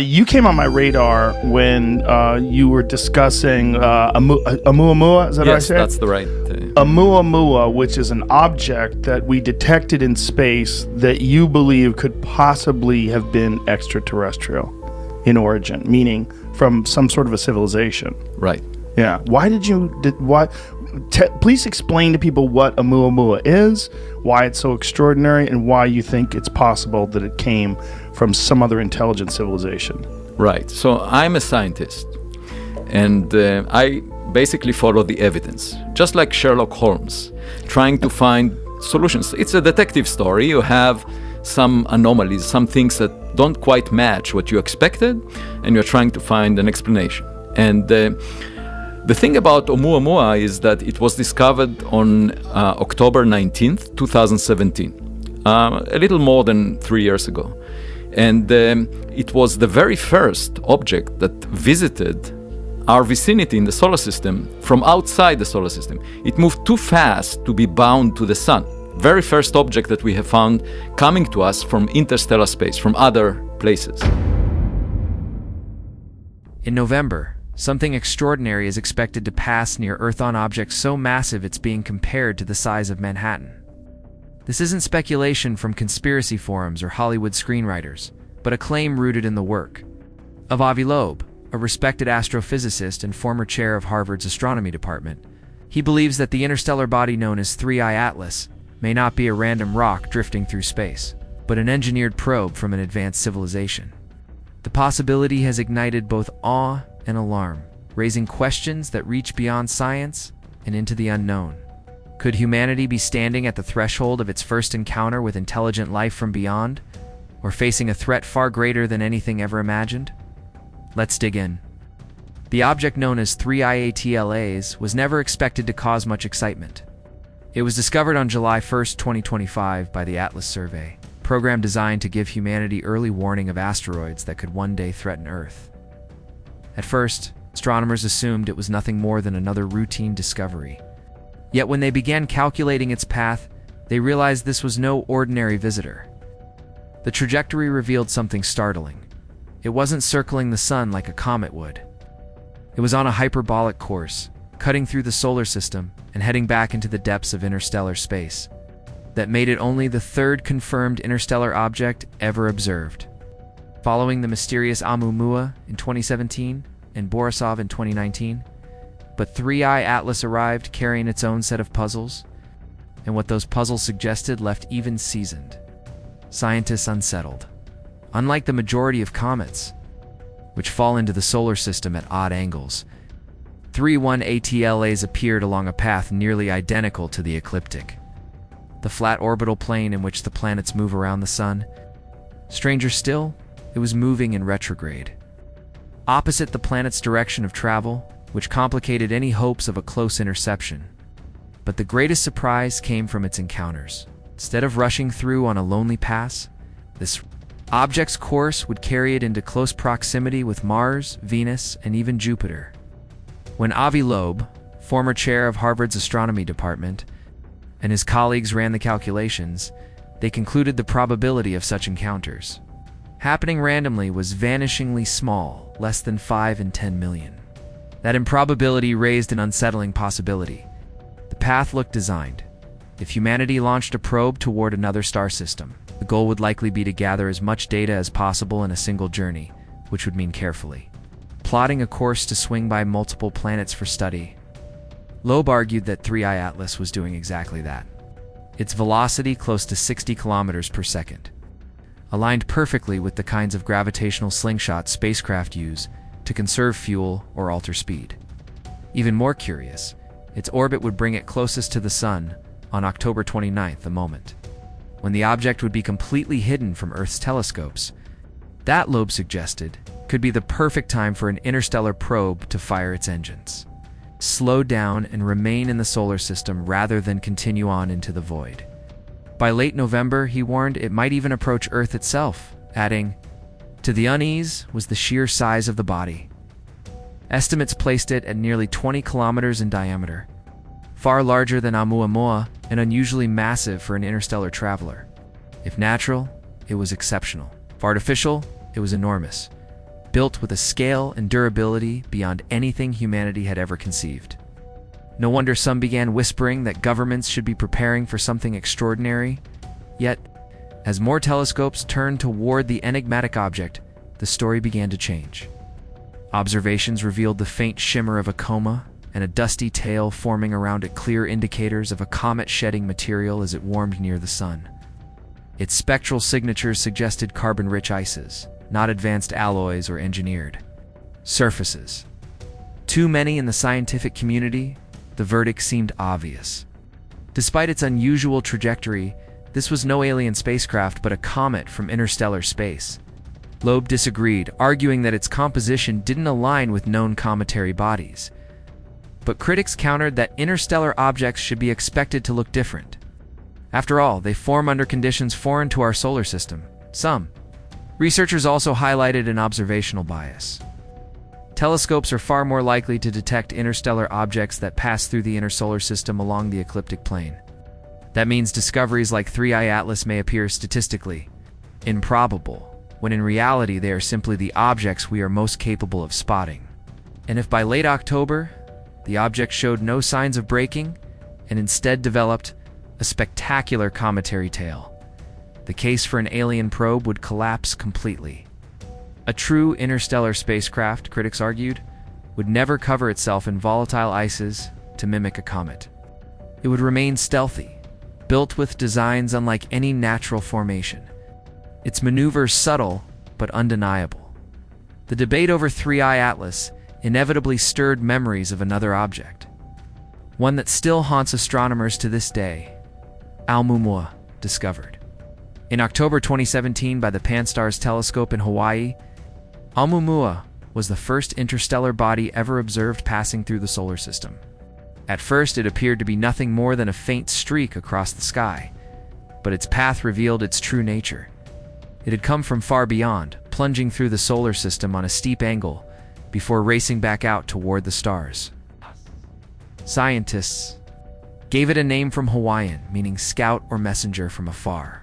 You came on my radar when you were discussing Oumuamua, is that Yes, right? that's the right. Oumuamua, which is an object that we detected in space that you believe could possibly have been extraterrestrial in origin, meaning from some sort of a civilization. Right. Yeah. Please explain to people what Oumuamua is, why it's so extraordinary, and why you think it's possible that it came from some other intelligent civilization. Right. So I'm a scientist, and I basically follow the evidence, just like Sherlock Holmes, trying to find solutions. It's a detective story. You have some anomalies, some things that don't quite match what you expected, and you're trying to find an explanation. And the thing about Oumuamua is that it was discovered on October 19th, 2017, a little more than 3 years ago. And it was the very first object that visited our vicinity in the solar system from outside the solar system. It moved too fast to be bound to the sun. Very first object that we have found coming to us from interstellar space, from other places. In November, something extraordinary is expected to pass near Earth on objects so massive it's being compared to the size of Manhattan. This isn't speculation from conspiracy forums or Hollywood screenwriters, but a claim rooted in the work of Avi Loeb, a respected astrophysicist and former chair of Harvard's astronomy department. He believes that the interstellar body known as 3IATLAS may not be a random rock drifting through space, but an engineered probe from an advanced civilization. The possibility has ignited both awe and alarm, raising questions that reach beyond science and into the unknown. Could humanity be standing at the threshold of its first encounter with intelligent life from beyond, or facing a threat far greater than anything ever imagined? Let's dig in. The object known as 3IATLAS was never expected to cause much excitement. It was discovered on July 1st, 2025 by the Atlas Survey, a program designed to give humanity early warning of asteroids that could one day threaten Earth. At first, astronomers assumed it was nothing more than another routine discovery. Yet when they began calculating its path, they realized this was no ordinary visitor. The trajectory revealed something startling. It wasn't circling the sun like a comet would. It was on a hyperbolic course, cutting through the solar system and heading back into the depths of interstellar space. That made it only the third confirmed interstellar object ever observed. Following the mysterious Oumuamua in 2017 and Borisov in 2019, but 3IATLAS arrived carrying its own set of puzzles, and what those puzzles suggested left even seasoned scientists unsettled. Unlike the majority of comets, which fall into the solar system at odd angles, 3IATLAS appeared along a path nearly identical to the ecliptic, the flat orbital plane in which the planets move around the sun. Stranger still, it was moving in retrograde, opposite the planet's direction of travel, which complicated any hopes of a close interception. But the greatest surprise came from its encounters. Instead of rushing through on a lonely pass, this object's course would carry it into close proximity with Mars, Venus, and even Jupiter. When Avi Loeb, former chair of Harvard's astronomy department, and his colleagues ran the calculations, they concluded the probability of such encounters happening randomly was vanishingly small, less than 5 in 10 million. That improbability raised an unsettling possibility. The path looked designed. If humanity launched a probe toward another star system, the goal would likely be to gather as much data as possible in a single journey, which would mean carefully plotting a course to swing by multiple planets for study. Loeb argued that 3IATLAS was doing exactly that. Its velocity, close to 60 kilometers per second, aligned perfectly with the kinds of gravitational slingshots spacecraft use to conserve fuel or alter speed. Even more curious, its orbit would bring it closest to the sun on October 29th, the moment when the object would be completely hidden from Earth's telescopes. That, Loeb suggested, could be the perfect time for an interstellar probe to fire its engines, slow down and remain in the solar system rather than continue on into the void. By late November, he warned it might even approach Earth itself, adding, "To the unease was the sheer size of the body." Estimates placed it at nearly 20 kilometers in diameter, far larger than Oumuamua and unusually massive for an interstellar traveler. If natural, it was exceptional. If artificial, it was enormous, built with a scale and durability beyond anything humanity had ever conceived. No wonder some began whispering that governments should be preparing for something extraordinary. Yet, as more telescopes turned toward the enigmatic object, the story began to change. Observations revealed the faint shimmer of a coma and a dusty tail forming around it, clear indicators of a comet shedding material as it warmed near the sun. Its spectral signatures suggested carbon-rich ices, not advanced alloys or engineered surfaces. Too many in the scientific community, the verdict seemed obvious. Despite its unusual trajectory, this was no alien spacecraft but a comet from interstellar space. Loeb disagreed, arguing that its composition didn't align with known cometary bodies. But critics countered that interstellar objects should be expected to look different. After all, they form under conditions foreign to our solar system. Some researchers also highlighted an observational bias. Telescopes are far more likely to detect interstellar objects that pass through the inner solar system along the ecliptic plane. That means discoveries like 3IATLAS may appear statistically improbable, when in reality they are simply the objects we are most capable of spotting. And if by late October, the object showed no signs of breaking and instead developed a spectacular cometary tail, the case for an alien probe would collapse completely. A true interstellar spacecraft, critics argued, would never cover itself in volatile ices to mimic a comet. It would remain stealthy, built with designs unlike any natural formation. Its maneuvers subtle but undeniable. The debate over 3IATLAS inevitably stirred memories of another object, one that still haunts astronomers to this day: Oumuamua, discovered in October 2017 by the Pan-STARRS telescope in Hawaii. Oumuamua was the first interstellar body ever observed passing through the solar system. At first, it appeared to be nothing more than a faint streak across the sky, but its path revealed its true nature. It had come from far beyond, plunging through the solar system on a steep angle before racing back out toward the stars. Scientists gave it a name from Hawaiian, meaning scout or messenger from afar.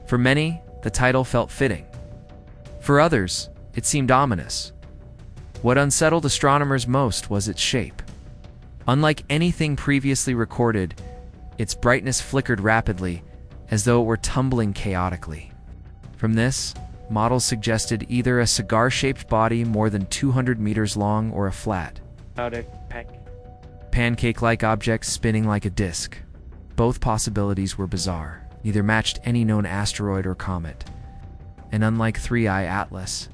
For many, the title felt fitting. For others, it seemed ominous. What unsettled astronomers most was its shape. Unlike anything previously recorded, its brightness flickered rapidly, as though it were tumbling chaotically. From this, models suggested either a cigar-shaped body more than 200 meters long or a flat, pancake-like object spinning like a disc. Both possibilities were bizarre. Neither matched any known asteroid or comet. And unlike 3IATLAS,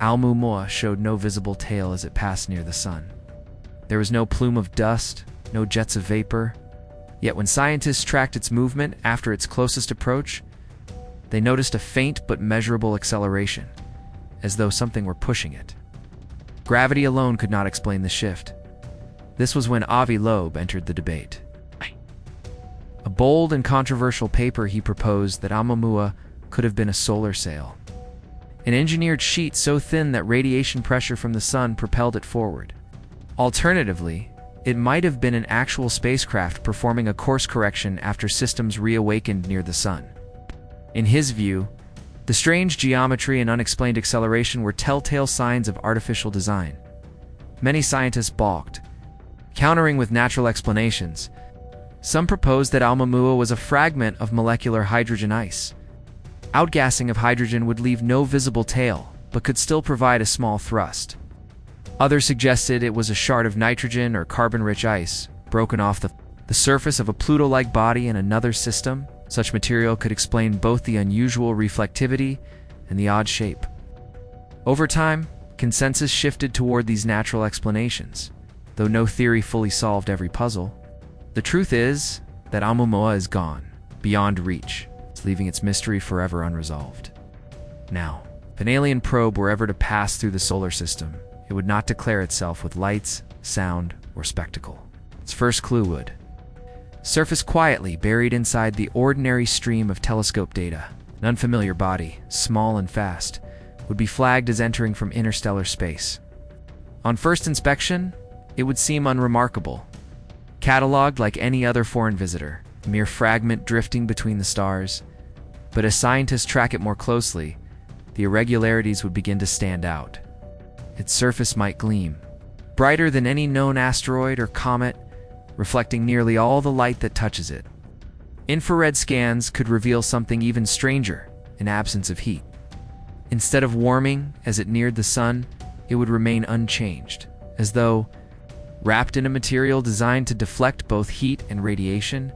Oumuamua showed no visible tail as it passed near the sun. There was no plume of dust, no jets of vapor. Yet when scientists tracked its movement after its closest approach, they noticed a faint but measurable acceleration, as though something were pushing it. Gravity alone could not explain the shift. This was when Avi Loeb entered the debate. A bold and controversial paper, he proposed that Oumuamua could have been a solar sail, an engineered sheet so thin that radiation pressure from the sun propelled it forward. Alternatively, it might have been an actual spacecraft performing a course correction after systems reawakened near the sun. In his view, the strange geometry and unexplained acceleration were telltale signs of artificial design. Many scientists balked, countering with natural explanations. Some proposed that Oumuamua was a fragment of molecular hydrogen ice. Outgassing of hydrogen would leave no visible tail, but could still provide a small thrust. Others suggested it was a shard of nitrogen or carbon-rich ice, broken off the surface of a Pluto-like body in another system. Such material could explain both the unusual reflectivity and the odd shape. Over time, consensus shifted toward these natural explanations, though no theory fully solved every puzzle. The truth is that Oumuamua is gone, beyond reach, leaving its mystery forever unresolved. Now, if an alien probe were ever to pass through the solar system, it would not declare itself with lights, sound, or spectacle. Its first clue would surface quietly, buried inside the ordinary stream of telescope data. An unfamiliar body, small and fast, would be flagged as entering from interstellar space. On first inspection, it would seem unremarkable, catalogued like any other foreign visitor, a mere fragment drifting between the stars. But as scientists track it more closely, the irregularities would begin to stand out. its surface might gleam, brighter than any known asteroid or comet, reflecting nearly all the light that touches it. Infrared scans could reveal something even stranger: an absence of heat. Instead of warming as it neared the sun, it would remain unchanged, as though wrapped in a material designed to deflect both heat and radiation.